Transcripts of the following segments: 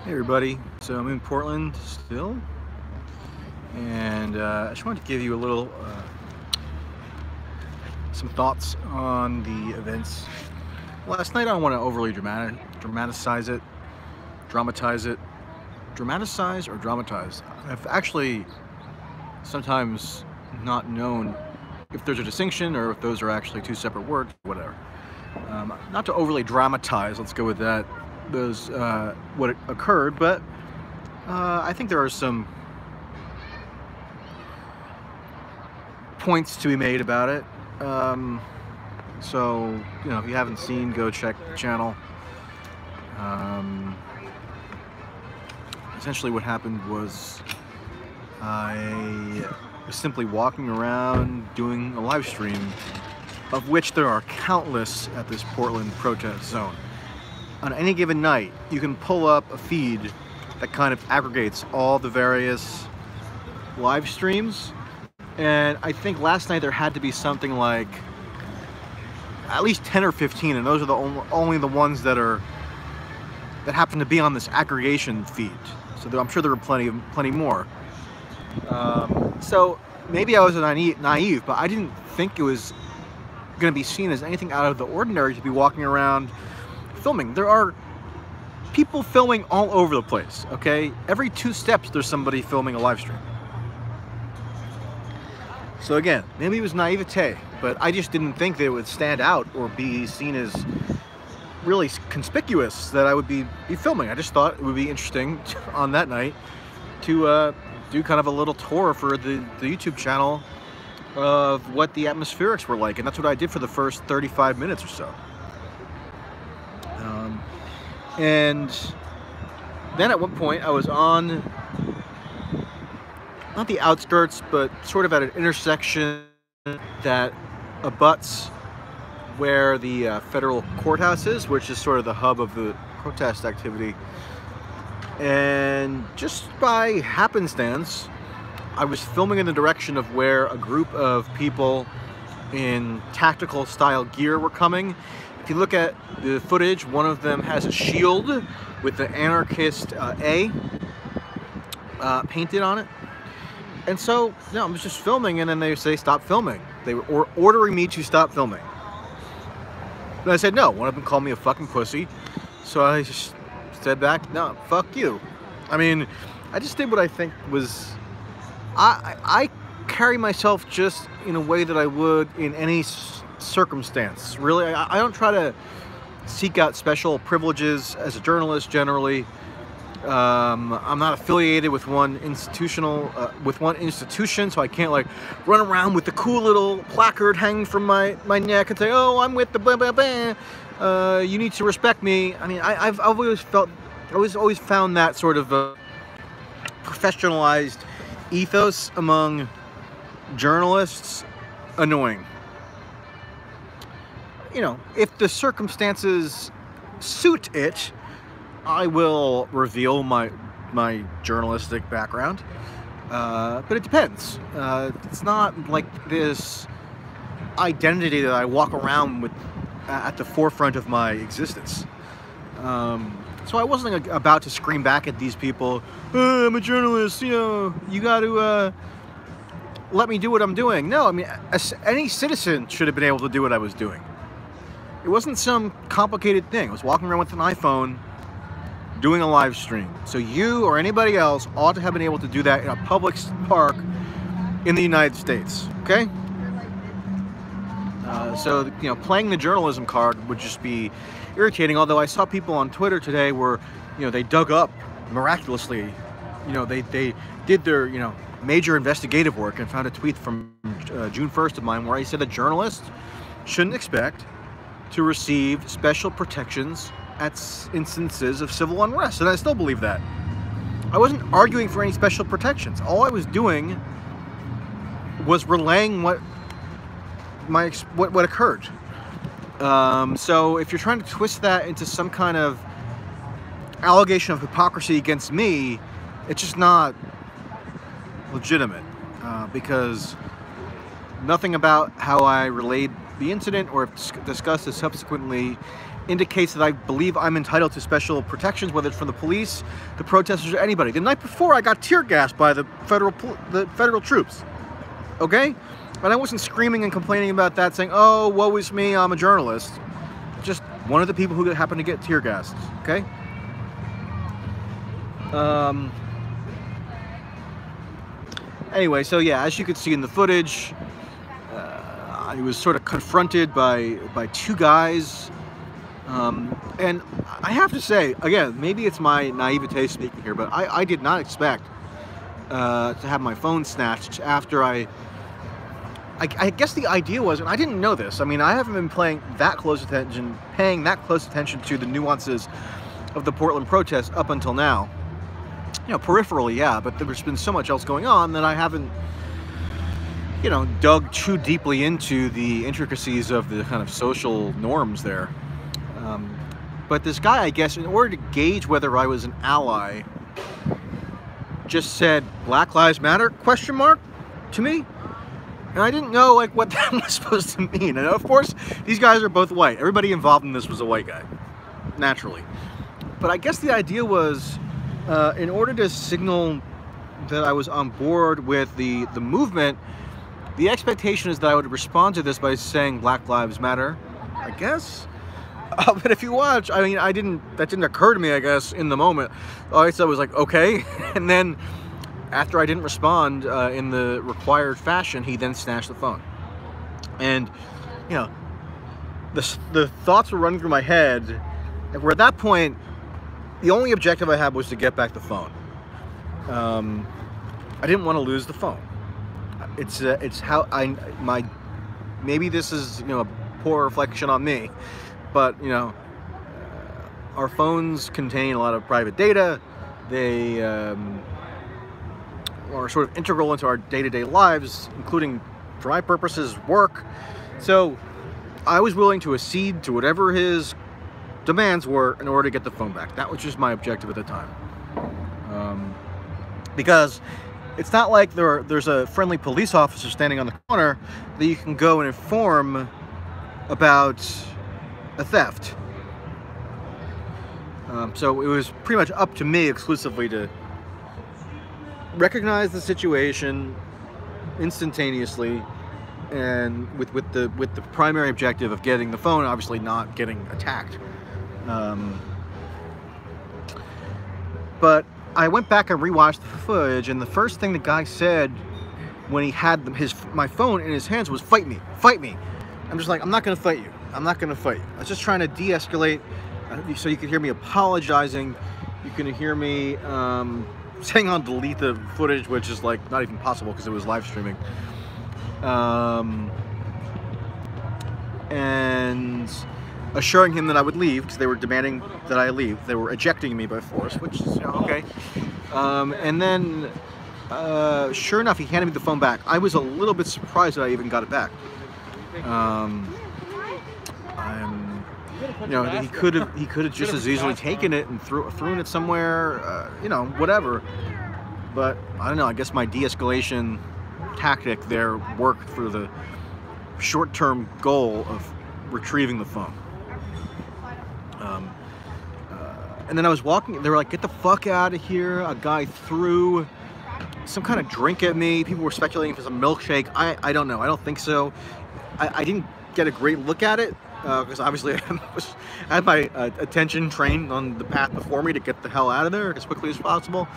Hey everybody, so I'm in Portland still, and I just wanted to give you a little, some thoughts on the events last night. I don't want to overly dramatize it, dramatize or dramatize. I've actually sometimes not known if there's a distinction or if those are actually two separate words, whatever. Not to overly dramatize, let's go with that, what occurred, but I think there are some points to be made about it. So, if you haven't seen, go check the channel. Essentially what happened was I was simply walking around doing a live stream, of which there are countless at this Portland protest zone. On any given night, you can pull up a feed that kind of aggregates all the various live streams. And I think last night there had to be something like at least 10 or 15, and those are the only the ones that happen to be on this aggregation feed. So I'm sure there were plenty more. So maybe I was naive, but I didn't think it was going to be seen as anything out of the ordinary to be walking around filming. There are people filming all over the place, okay? Every 2 steps there's somebody filming a live stream. So again, maybe it was naivete, but I just didn't think that it would stand out or be seen as really conspicuous that I would be filming. I just thought it would be interesting on that night to do kind of a little tour for the YouTube channel of what the atmospherics were like, and that's what I did for the first 35 minutes or so. And then at one point I was on, not the outskirts, but sort of at an intersection that abuts where the federal courthouse is, which is sort of the hub of the protest activity. And just by happenstance, I was filming in the direction of where a group of people in tactical style gear were coming. If you look at the footage, one of them has a shield with the anarchist A painted on it. And so, I was just filming, and then they say stop filming. They were ordering me to stop filming. And I said no. One of them called me a fucking pussy. So I just said back, no, fuck you. I mean, I just did what I think was... I carry myself just in a way that I would in any circumstance. Really, I don't try to seek out special privileges as a journalist generally. I'm not affiliated with one institution, so I can't like run around with the cool little placard hanging from my neck and say, "Oh, I'm with the blah blah blah. You need to respect me." I mean, I've always found that sort of professionalized ethos among journalists annoying. If the circumstances suit it, I will reveal my journalistic background, but it depends. It's not like this identity that I walk around with at the forefront of my existence. So I wasn't about to scream back at these people, I'm a journalist, you got to let me do what I'm doing. No, I mean, any citizen should have been able to do what I was doing. It wasn't some complicated thing. I was walking around with an iPhone doing a live stream. So you or anybody else ought to have been able to do that in a public park in the United States, okay? So, playing the journalism card would just be irritating, although I saw people on Twitter today where, they dug up miraculously, they did their, major investigative work and found a tweet from June 1st of mine where I said that journalists shouldn't expect to receive special protections at instances of civil unrest, and I still believe that. I wasn't arguing for any special protections. All I was doing was relaying what occurred. So if you're trying to twist that into some kind of allegation of hypocrisy against me, it's just not legitimate, because nothing about how I relayed the incident or discussed it subsequently indicates that I believe I'm entitled to special protections, whether it's from the police, the protesters, or anybody. The night before, I got tear gassed by the federal troops. Okay? And I wasn't screaming and complaining about that, saying, oh, woe is me, I'm a journalist. Just one of the people who happened to get tear gassed. Okay? Anyway, so yeah, as you could see in the footage, I was sort of confronted by two guys. And I have to say, again, maybe it's my naivete speaking here, but I did not expect to have my phone snatched after I guess the idea was, and I didn't know this, I mean, I haven't been paying that close attention to the nuances of the Portland protests up until now. You know, peripherally, yeah, but there's been so much else going on that I haven't, you know, dug too deeply into the intricacies of the kind of social norms there. But this guy, I guess, in order to gauge whether I was an ally, just said, "Black Lives Matter?" question mark to me. And I didn't know, like, what that was supposed to mean. And of course, these guys are both white. Everybody involved in this was a white guy, naturally. But I guess the idea was, in order to signal that I was on board with the movement, the expectation is that I would respond to this by saying Black Lives Matter, I guess. But if you watch, I mean, that didn't occur to me, I guess, in the moment. All I said was like, okay. And then after I didn't respond in the required fashion, he then snatched the phone. And, you know, the thoughts were running through my head, where at that point, the only objective I had was to get back the phone. I didn't want to lose the phone. It's how maybe this is, you know, a poor reflection on me, but, you know, our phones contain a lot of private data. They are sort of integral into our day-to-day lives, including, for my purposes, work. So I was willing to accede to whatever his demands were in order to get the phone back. That was just my objective at the time. Because it's not like there's a friendly police officer standing on the corner that you can go and inform about a theft. So it was pretty much up to me exclusively to recognize the situation instantaneously, and with the primary objective of getting the phone, obviously not getting attacked. But I went back and rewatched the footage, and the first thing the guy said when he had my phone in his hands was, "Fight me, fight me." I'm just like, I'm not gonna fight you. I'm not gonna fight you. I was just trying to de-escalate, so you could hear me apologizing. You can hear me saying I'll delete the footage, which is like not even possible because it was live streaming. And assuring him that I would leave because they were demanding that I leave. They were ejecting me by force, which is, you know, okay. And then, sure enough, he handed me the phone back. I was a little bit surprised that I even got it back. You know, he could have just as easily taken it and thrown it somewhere, you know, whatever. But I don't know. I guess my de-escalation tactic there worked for the short-term goal of retrieving the phone. And then I was walking. They were like, "Get the fuck out of here!" A guy threw some kind of drink at me. People were speculating if it was a milkshake. I don't know. I don't think so. I didn't get a great look at it because obviously I had my attention trained on the path before me to get the hell out of there as quickly as possible.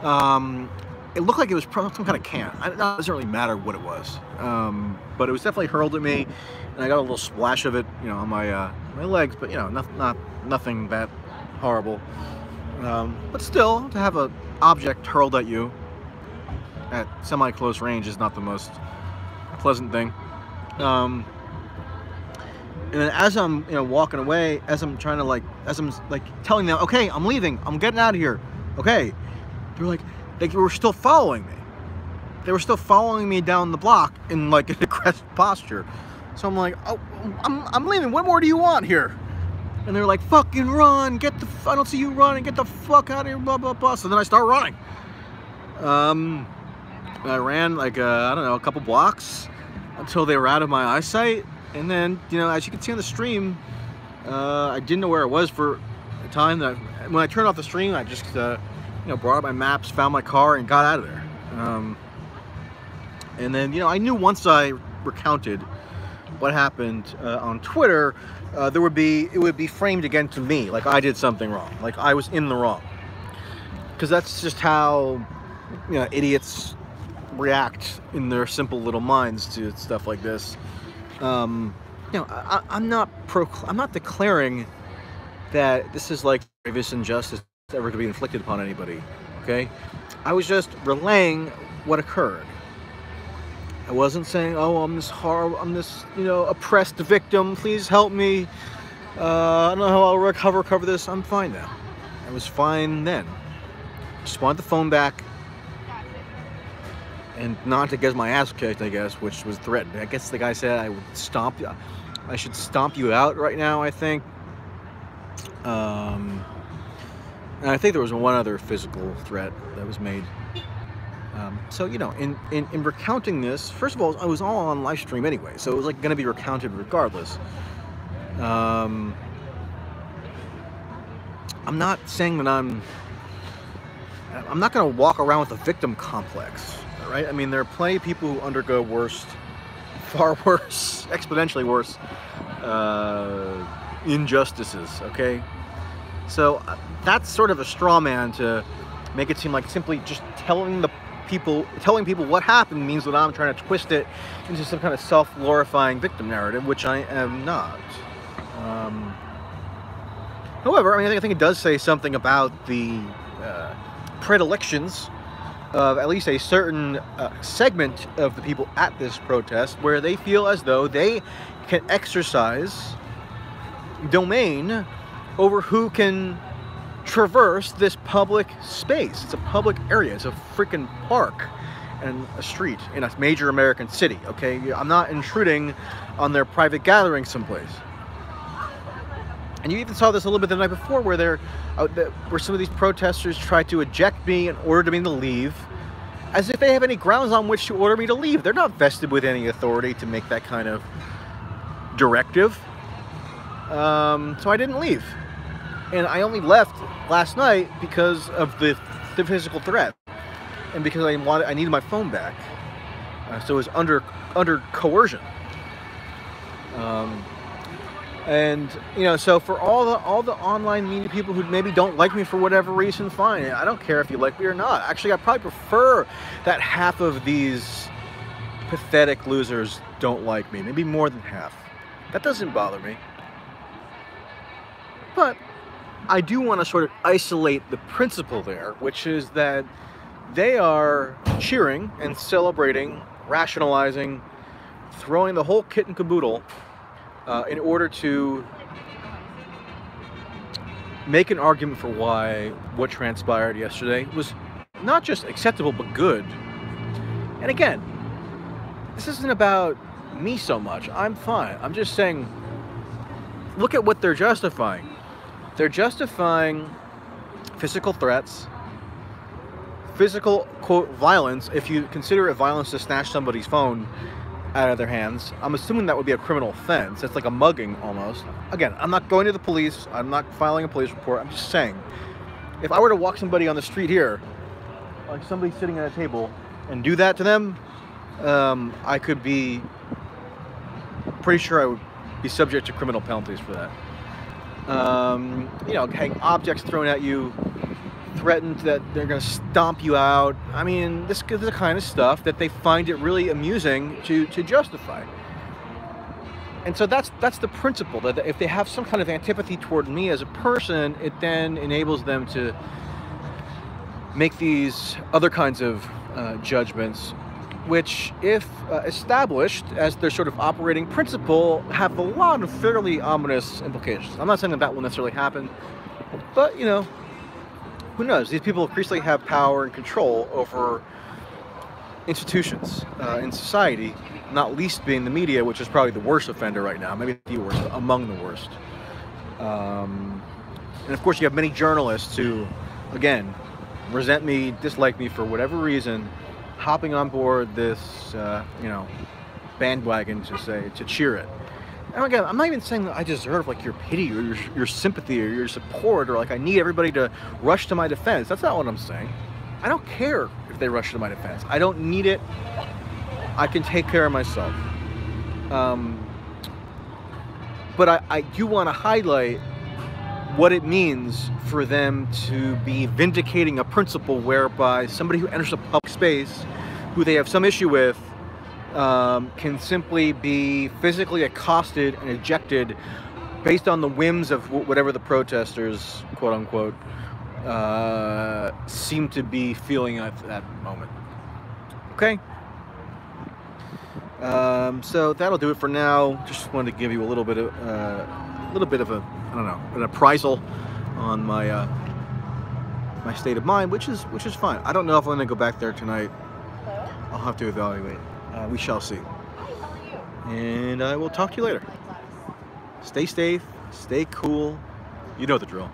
It looked like it was some kind of can. It doesn't really matter what it was, but it was definitely hurled at me, and I got a little splash of it, you know, on my legs. But you know, nothing that horrible. But still, to have an object hurled at you at semi-close range is not the most pleasant thing. And then as I'm, you know, walking away, as I'm telling them, okay, I'm leaving, I'm getting out of here, okay, they were still following me. They were still following me down the block in like an aggressive posture. So I'm like, oh, I'm leaving. What more do you want here? And they're like, fucking run, I don't see you running, get the fuck out of here, blah, blah, blah. So then I start running. I ran like, I don't know, a couple blocks until they were out of my eyesight. And then, you know, as you can see on the stream, I didn't know where I was for a time. That when I turned off the stream, I just brought up my maps, found my car, and got out of there. And then I knew once I recounted what happened on Twitter, it would be framed against me, like I did something wrong, like I was in the wrong. Because that's just how idiots react in their simple little minds to stuff like this. I'm not declaring that this is like gravest injustice ever to be inflicted upon anybody. Okay, I was just relaying what occurred. I wasn't saying, oh, I'm this oppressed victim, please help me. I don't know how I'll recover this. I'm fine now. I was fine then. Just wanted the phone back. And not to get my ass kicked, I guess, which was threatened. I guess the guy said I should stomp you out right now, I think. And I think there was one other physical threat that was made. So in recounting this, first of all, I was all on live stream anyway, so it was like going to be recounted regardless. I'm not saying that I'm not going to walk around with a victim complex, right? I mean, there are plenty of people who undergo far worse, exponentially worse injustices. Okay, so that's sort of a straw man to make it seem like simply just telling people what happened means that I'm trying to twist it into some kind of self-glorifying victim narrative, which I am not. However, I think it does say something about the predilections of at least a certain segment of the people at this protest, where they feel as though they can exercise domain over who can traverse this public space. It's a public area. It's a freaking park and a street in a major American city. Okay, I'm not intruding on their private gathering someplace. And you even saw this a little bit the night before, where some of these protesters tried to eject me and ordered me to leave, as if they have any grounds on which to order me to leave. They're not vested with any authority to make that kind of directive. So I didn't leave. And I only left last night because of the physical threat, and because I needed my phone back. So it was under coercion. And so for all the online media people who maybe don't like me for whatever reason, fine. I don't care if you like me or not. Actually, I probably prefer that half of these pathetic losers don't like me. Maybe more than half. That doesn't bother me. But I do want to sort of isolate the principle there, which is that they are cheering and celebrating, rationalizing, throwing the whole kit and caboodle in order to make an argument for why what transpired yesterday was not just acceptable but good. And again, this isn't about me so much. I'm fine. I'm just saying, look at what they're justifying. They're justifying physical threats, physical, quote, violence. If you consider it violence to snatch somebody's phone out of their hands, I'm assuming that would be a criminal offense. It's like a mugging almost. Again, I'm not going to the police. I'm not filing a police report. I'm just saying, if I were to walk somebody on the street here, like somebody sitting at a table, and do that to them, I could be pretty sure I would be subject to criminal penalties for that. Having objects thrown at you, threatened that they're going to stomp you out. I mean, this is the kind of stuff that they find it really amusing to justify. And so that's the principle, that if they have some kind of antipathy toward me as a person, it then enables them to make these other kinds of judgments, which, if established as their sort of operating principle, have a lot of fairly ominous implications. I'm not saying that will necessarily happen, but, who knows? These people increasingly have power and control over institutions in society, not least being the media, which is probably the worst offender right now, maybe the worst, but among the worst. And of course, you have many journalists who, again, resent me, dislike me for whatever reason, hopping on board this, bandwagon to cheer it. And again, I'm not even saying that I deserve like your pity or your sympathy or your support, or like I need everybody to rush to my defense. That's not what I'm saying. I don't care if they rush to my defense. I don't need it. I can take care of myself. But I do want to highlight what it means for them to be vindicating a principle whereby somebody who enters a public space who they have some issue with can simply be physically accosted and ejected based on the whims of whatever the protesters, quote unquote, seem to be feeling at that moment. Okay? So that'll do it for now. Just wanted to give you a little bit of a, I don't know, an appraisal on my my state of mind, which is fine. I don't know if I'm gonna go back there tonight. I'll have to evaluate. We shall see. And I will talk to you later. Stay safe, stay cool. You know the drill.